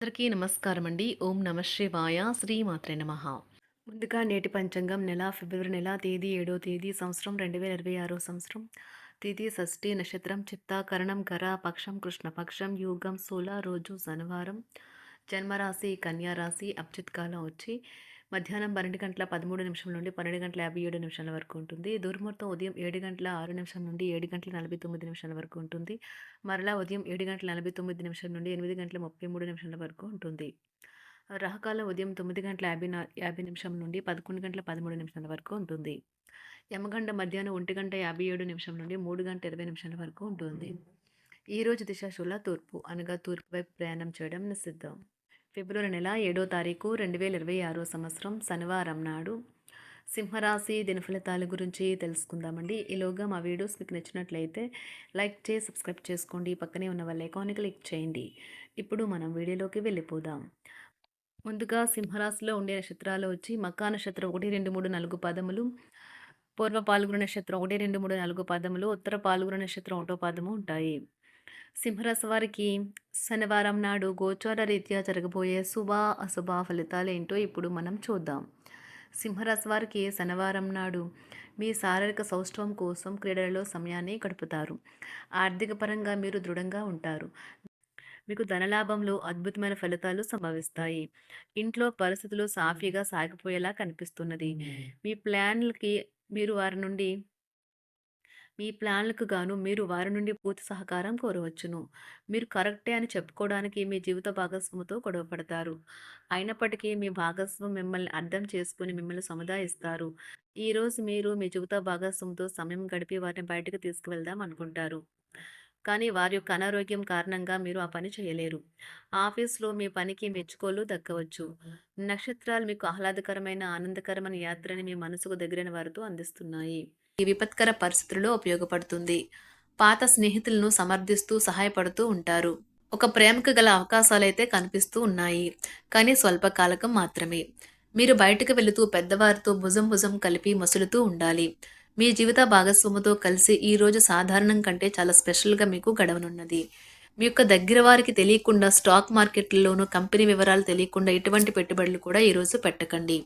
అందరికీ నమస్కారం అండి. ఓం నమ శివాయ. శ్రీమాత్రే నమః. ముందుగా నేటి పంచాంగం నెల ఫిబ్రవరి నెల తేదీ 7వ తేదీ సంవత్సరం 2026 సంవత్సరం. తిథి షష్ఠి నక్షత్రం చిత్తా కరణం గర పక్షం కృష్ణపక్షం యోగం శూల రోజు శనివారం. జన్మరాశి కన్యా రాశి. అభిజిత్ కాలం వచ్చి మధ్యాహ్నం 12 గంటల 13 నిమిషం నుండి 12 గంటల 57 నిమిషాల వరకు ఉంటుంది. దుర్ముహూర్తం ఉదయం 7 గంటల 6 నిమిషం నుండి 7 గంటల 49 నిమిషాల వరకు ఉంటుంది. మరలా ఉదయం 7 గంటల 49 నిమిషాల నుండి 8 గంటల 33 నిమిషాల వరకు ఉంటుంది. రాహుకాలం ఉదయం 9 గంటల 50 నిమిషం నుండి 11 గంటల 13 నిమిషాల వరకు ఉంటుంది. యమగండ మధ్యాహ్నం 1 గంట 57 నిమిషం నుండి 3 గంట 20 నిమిషాల వరకు ఉంటుంది. ఈ రోజు దిశాశూల తూర్పు అనగా తూర్పు వైపు ప్రయాణం చేయడం నిషిద్ధం. ఫిబ్రవరి నెల 7వ తారీఖు 2026 సంవత్సరం శనివారం నాడు సింహరాశి దినఫలితాల గురించి తెలుసుకుందామండి. ఈలోగా మా వీడియోస్ మీకు నచ్చినట్లయితే లైక్ చేసి సబ్స్క్రైబ్ చేసుకోండి. పక్కనే ఉన్న బెల్ ఐకాన్ని క్లిక్ చేయండి. ఇప్పుడు మనం వీడియోలోకి వెళ్ళిపోదాం. ముందుగా సింహరాశిలో ఉండే నక్షత్రాలు వచ్చి మకా నక్షత్రం 1, 2, 3, 4 పదములు, పూర్వ పాల్గొన నక్షత్రం 1, 2, 3, 4 పదములు, ఉత్తర పాల్గొన నక్షత్రం 1వ పదము ఉంటాయి. సింహరాశి వారికి శనివారం నాడు గోచార రీత్యా జరగబోయే శుభ అశుభ ఫలితాలు ఏంటో ఇప్పుడు మనం చూద్దాం. సింహరాశి వారికి శనివారం నాడు మీ శారీరక సౌష్ఠవం కోసం క్రీడలలో సమయాన్ని గడుపుతారు. ఆర్థిక పరంగా మీరు దృఢంగా ఉంటారు. మీకు ధనలాభంలో అద్భుతమైన ఫలితాలు సంభవిస్తాయి. ఇంట్లో పరిస్థితులు సాఫీగా సాగిపోయేలా కనిపిస్తున్నది. మీ ప్లాన్లకి మీరు వారి నుండి మీ ప్లాన్లకు గాను మీరు వారి నుండి పూర్తి సహకారం కోరవచ్చును. మీరు కరెక్టే అని చెప్పుకోవడానికి మీ జీవిత భాగస్వామితో గొడవ పడతారు. అయినప్పటికీ మీ భాగస్వామి మిమ్మల్ని అర్థం చేసుకుని మిమ్మల్ని సముదాయిస్తారు. ఈరోజు మీరు మీ జీవిత భాగస్వామితో సమయం గడిపి వారిని బయటకు తీసుకువెళ్దాం అనుకుంటారు. కానీ వారి యొక్క అనారోగ్యం కారణంగా మీరు ఆ పని చేయలేరు. ఆఫీస్లో మీ పనికి మెచ్చుకోలు దక్కవచ్చు. నక్షత్రాలు మీకు ఆహ్లాదకరమైన ఆనందకరమైన యాత్రని మీ మనసుకు దగ్గరైన వారితో అందిస్తున్నాయి. ఈ విపత్కర పరిస్థితుల్లో ఉపయోగపడుతుంది. పాత స్నేహితులను సమర్థిస్తూ సహాయపడుతూ ఉంటారు. ఒక ప్రేమకు గల అవకాశాలైతే కనిపిస్తూ ఉన్నాయి, కానీ స్వల్పకాలకం మాత్రమే. మీరు బయటకు వెళుతూ పెద్దవారితో భుజం భుజం కలిపి మసులుతూ ఉండాలి. మీ జీవిత భాగస్వామితో కలిసి ఈ రోజు సాధారణం కంటే చాలా స్పెషల్గా మీకు గడవనున్నది. మీ యొక్క దగ్గర వారికి తెలియకుండా స్టాక్ మార్కెట్లలోనూ కంపెనీ వివరాలు తెలియకుండా ఎటువంటి పెట్టుబడులు కూడా ఈరోజు పెట్టకండి.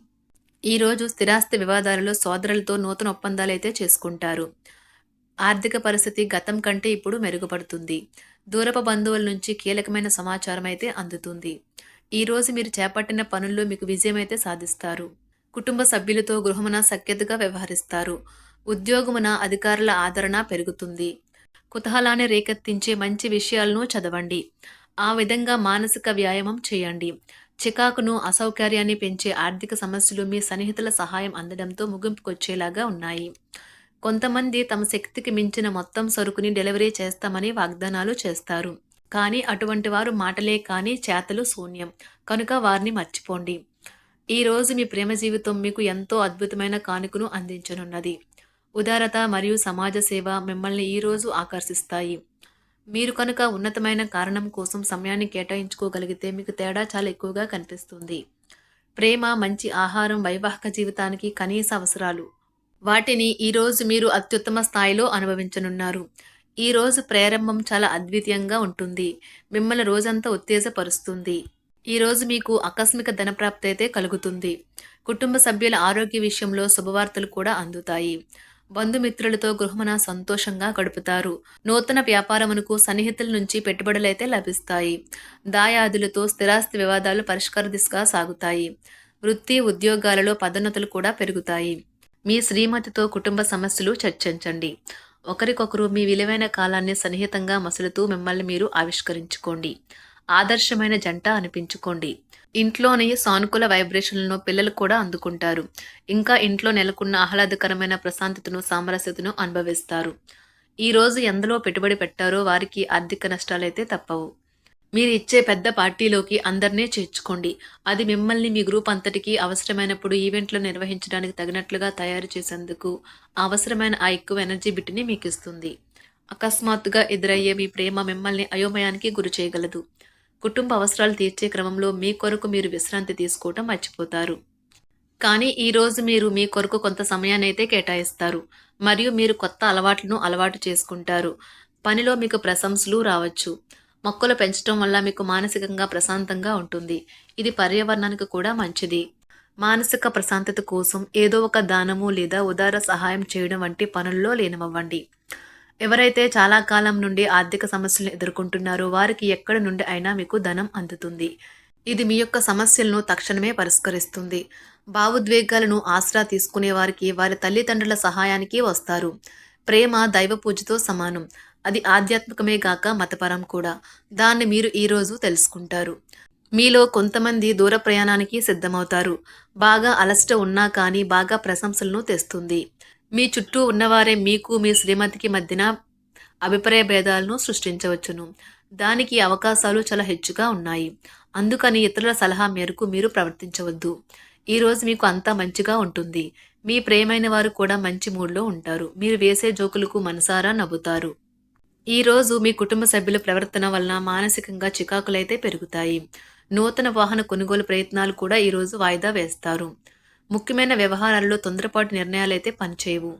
ఈరోజు స్థిరాస్తి వివాదాలలో సోదరులతో నూతన ఒప్పందాలు అయితే చేసుకుంటారు. ఆర్థిక పరిస్థితి గతం కంటే ఇప్పుడు మెరుగుపడుతుంది. దూరపు బంధువుల నుంచి కీలకమైన సమాచారం అయితే అందుతుంది. ఈరోజు మీరు చేపట్టిన పనుల్లో మీకు విజయం అయితే సాధిస్తారు. కుటుంబ సభ్యులతో గృహమున సఖ్యతగా వ్యవహరిస్తారు. ఉద్యోగమున అధికారుల ఆదరణ పెరుగుతుంది. కుతూహలాన్ని రేకెత్తించే మంచి విషయాలను చదవండి. ఆ విధంగా మానసిక వ్యాయామం చేయండి. చికాకును అసౌకర్యాన్ని పెంచే ఆర్థిక సమస్యలు మీ సన్నిహితుల సహాయం అందడంతో ముగింపుకొచ్చేలాగా ఉన్నాయి. కొంతమంది తమ శక్తికి మించిన మొత్తం సరుకుని డెలివరీ చేస్తామని వాగ్దానాలు చేస్తారు. కానీ అటువంటి వారు మాటలే కానీ చేతలు శూన్యం. కనుక వారిని మర్చిపోండి. ఈ రోజు మీ ప్రేమ జీవితం మీకు ఎంతో అద్భుతమైన కానుకను అందించనున్నది. ఉదారత మరియు సమాజ సేవ మిమ్మల్ని ఈరోజు ఆకర్షిస్తాయి. మీరు కనుక ఉన్నతమైన కారణం కోసం సమయాన్ని కేటాయించుకోగలిగితే మీకు తేడా చాలా ఎక్కువగా కనిపిస్తుంది. ప్రేమ, మంచి ఆహారం వైవాహిక జీవితానికి కనీస అవసరాలు. వాటిని ఈరోజు మీరు అత్యుత్తమ స్థాయిలో అనుభవించనున్నారు. ఈరోజు ప్రారంభం చాలా అద్వితీయంగా ఉంటుంది. మిమ్మల్ని రోజంతా ఉత్తేజపరుస్తుంది. ఈరోజు మీకు ఆకస్మిక ధనప్రాప్తి అయితే కలుగుతుంది. కుటుంబ సభ్యుల ఆరోగ్య విషయంలో శుభవార్తలు కూడా అందుతాయి. బంధుమిత్రులతో గృహమున సంతోషంగా గడుపుతారు. నూతన వ్యాపారమునకు సన్నిహితుల నుంచి పెట్టుబడులైతే లభిస్తాయి. దాయాదులతో స్థిరాస్తి వివాదాలు పరిష్కార దిశగా సాగుతాయి. వృత్తి ఉద్యోగాలలో పదోన్నతులు కూడా పెరుగుతాయి. మీ శ్రీమతితో కుటుంబ సమస్యలు చర్చించండి. ఒకరికొకరు మీ విలువైన కాలాన్ని సన్నిహితంగా మసులుతూ మిమ్మల్ని మీరు ఆవిష్కరించుకోండి. ఆదర్శమైన జంట అనిపించుకోండి. ఇంట్లోని సానుకూల వైబ్రేషన్లను పిల్లలు కూడా అందుకుంటారు. ఇంకా ఇంట్లో నెలకొన్న ఆహ్లాదకరమైన ప్రశాంతతను, సామరస్యతను అనుభవిస్తారు. ఈరోజు ఎందులో పెట్టుబడి పెట్టారో వారికి ఆర్థిక నష్టాలైతే తప్పవు. మీరు ఇచ్చే పెద్ద పార్టీలోకి అందరినీ చేర్చుకోండి. అది మిమ్మల్ని మీ గ్రూప్ అంతటికి అవసరమైనప్పుడు ఈవెంట్లు నిర్వహించడానికి తగినట్లుగా తయారు చేసేందుకు అవసరమైన ఆ ఎక్కువ ఎనర్జీ బిట్ని మీకు ఇస్తుంది. అకస్మాత్తుగా ఎదురయ్యే మీ ప్రేమ మిమ్మల్ని అయోమయానికి గురి చేయగలదు. కుటుంబ అవసరాలు తీర్చే క్రమంలో మీ కొరకు మీరు విశ్రాంతి తీసుకోవటం మర్చిపోతారు. కానీ ఈరోజు మీరు మీ కొరకు కొంత సమయాన్ని అయితే కేటాయిస్తారు మరియు మీరు కొత్త అలవాట్లను అలవాటు చేసుకుంటారు. పనిలో మీకు ప్రశంసలు రావచ్చు. మొక్కలు పెంచడం వల్ల మీకు మానసికంగా ప్రశాంతంగా ఉంటుంది. ఇది పర్యావరణానికి కూడా మంచిది. మానసిక ప్రశాంతత కోసం ఏదో ఒక దానము లేదా ఉదార సహాయం చేయడం వంటి పనుల్లో లీనమవ్వండి. ఎవరైతే చాలా కాలం నుండి ఆర్థిక సమస్యలను ఎదుర్కొంటున్నారో వారికి ఎక్కడి నుండి అయినా మీకు ధనం అందుతుంది. ఇది మీ యొక్క సమస్యలను తక్షణమే పరిష్కరిస్తుంది. భావోద్వేగాలను ఆసరా తీసుకునే వారికి వారి తల్లిదండ్రుల సహాయానికి వస్తారు. ప్రేమ దైవ పూజతో సమానం. అది ఆధ్యాత్మికమే గాక మతపరం కూడా. దాన్ని మీరు ఈరోజు తెలుసుకుంటారు. మీలో కొంతమంది దూర ప్రయాణానికి సిద్ధమవుతారు. బాగా అలసట ఉన్నా కానీ బాగా ప్రశంసలను తెస్తుంది. మీ చుట్టూ ఉన్నవారే మీకు మీ శ్రీమతికి మధ్యన అభిప్రాయ భేదాలను సృష్టించవచ్చును. దానికి అవకాశాలు చాలా హెచ్చుగా ఉన్నాయి. అందుకని ఇతరుల సలహా మేరకు మీరు ప్రవర్తించవద్దు. ఈరోజు మీకు అంతా మంచిగా ఉంటుంది. మీ ప్రియమైన వారు కూడా మంచి మూడ్లో ఉంటారు. మీరు వేసే జోకులకు మనసారా నవ్వుతారు. ఈరోజు మీ కుటుంబ సభ్యుల ప్రవర్తన వలన మానసికంగా చికాకులైతే పెరుగుతాయి. నూతన వాహన కొనుగోలు ప్రయత్నాలు కూడా ఈరోజు వాయిదా వేస్తారు. ముఖ్యమైన వ్యవహారాల్లో తొందరపాటు నిర్ణయాలైతే పనిచేయవు.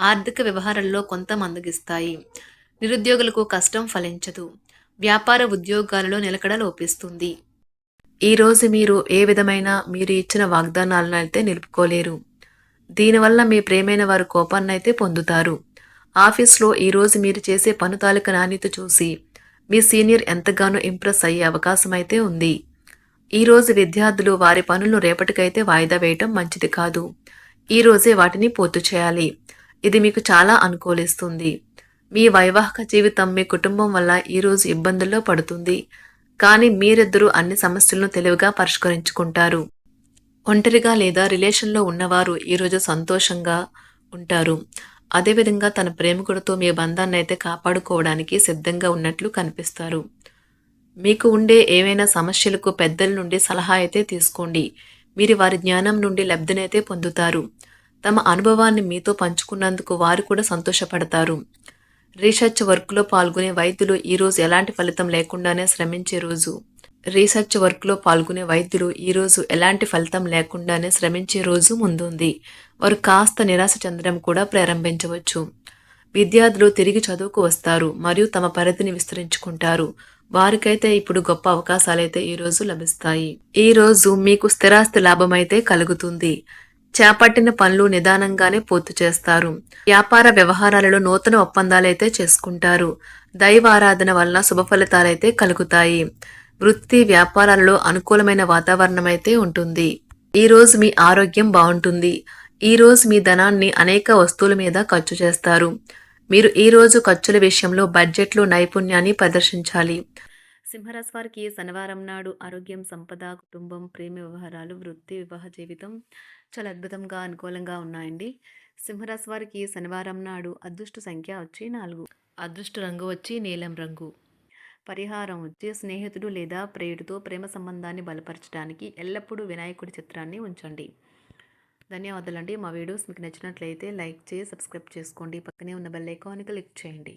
ఆర్థిక వ్యవహారాల్లో కొంత మందగిస్తాయి. నిరుద్యోగులకు కష్టం ఫలించదు. వ్యాపార ఉద్యోగాలలో నిలకడ లోపిస్తుంది. ఈరోజు మీరు ఏ విధమైన మీరు ఇచ్చిన వాగ్దానాలను అయితే నిలుపుకోలేరు. దీనివల్ల మీ ప్రేమైన వారు కోపాన్నైతే పొందుతారు. ఆఫీస్లో ఈరోజు మీరు చేసే పను తాలూకా నాణ్యత చూసి మీ సీనియర్ ఎంతగానో ఇంప్రెస్ అయ్యే అవకాశం అయితే ఉంది. ఈరోజు విద్యార్థులు వారి పనులు రేపటికైతే వాయిదా వేయటం మంచిది కాదు. ఈరోజే వాటిని పూర్తి చేయాలి. ఇది మీకు చాలా అనుకూలిస్తుంది. మీ వైవాహిక జీవితం మీ కుటుంబం వల్ల ఈరోజు ఇబ్బందుల్లో పడుతుంది. కానీ మీరిద్దరూ అన్ని సమస్యలను తెలివిగా పరిష్కరించుకుంటారు. ఒంటరిగా లేదా రిలేషన్లో ఉన్నవారు ఈరోజు సంతోషంగా ఉంటారు. అదేవిధంగా తన ప్రేమికుడితో మీ బంధాన్ని అయితే కాపాడుకోవడానికి సిద్ధంగా ఉన్నట్లు కనిపిస్తారు. మీకు ఉండే ఏవైనా సమస్యలకు పెద్దల నుండి సలహా అయితే తీసుకోండి. మీరు వారి జ్ఞానం నుండి లబ్ధినైతే పొందుతారు. తమ అనుభవాన్ని మీతో పంచుకున్నందుకు వారు కూడా సంతోషపడతారు. రీసెర్చ్ వర్క్లో పాల్గొనే వైద్యులు ఈరోజు ఎలాంటి ఫలితం లేకుండానే శ్రమించే రోజు. రీసెర్చ్ వర్క్లో పాల్గొనే వైద్యులు ఈరోజు ఎలాంటి ఫలితం లేకుండానే శ్రమించే రోజు ముందుంది. వారు కాస్త నిరాశ చెందడం కూడా ప్రారంభించవచ్చు. విద్యార్థులు తిరిగి చదువుకు వస్తారు మరియు తమ పరిధిని విస్తరించుకుంటారు. వారికైతే ఇప్పుడు గొప్ప అవకాశాలైతే ఈరోజు లభిస్తాయి. ఈరోజు మీకు స్థిరాస్తి లాభమైతే కలుగుతుంది. చేపట్టిన పనులు నిదానంగానే పూర్తి చేస్తారు. వ్యాపార వ్యవహారాలలో నూతన ఒప్పందాలైతే చేసుకుంటారు. దైవ ఆరాధన వల్ల శుభ ఫలితాలైతే కలుగుతాయి. వృత్తి వ్యాపారాలలో అనుకూలమైన వాతావరణం అయితే ఉంటుంది. ఈరోజు మీ ఆరోగ్యం బాగుంటుంది. ఈరోజు మీ ధనాన్ని అనేక వస్తువుల మీద ఖర్చు చేస్తారు. మీరు ఈరోజు ఖర్చుల విషయంలో బడ్జెట్లో నైపుణ్యాన్ని ప్రదర్శించాలి. సింహరాశి వారికి శనివారం నాడు ఆరోగ్యం, సంపద, కుటుంబం, ప్రేమ వ్యవహారాలు, వృత్తి, వివాహ జీవితం చాలా అద్భుతంగా అనుకూలంగా ఉన్నాయండి. సింహరాశి వారికి శనివారం నాడు అదృష్ట సంఖ్య వచ్చి 4. అదృష్ట రంగు వచ్చి నీలం రంగు. పరిహారం వచ్చి స్నేహితుడు లేదా ప్రియుడితో ప్రేమ సంబంధాన్ని బలపరచడానికి ఎల్లప్పుడూ వినాయకుడి చిత్రాన్ని ఉంచండి. ధన్యవాదాలండి. మా వీడియోస్ మీకు నచ్చినట్లయితే లైక్ చేసి సబ్స్క్రైబ్ చేసుకోండి. పక్కనే ఉన్న బెల్ ఐకాన్ని క్లిక్ చేయండి.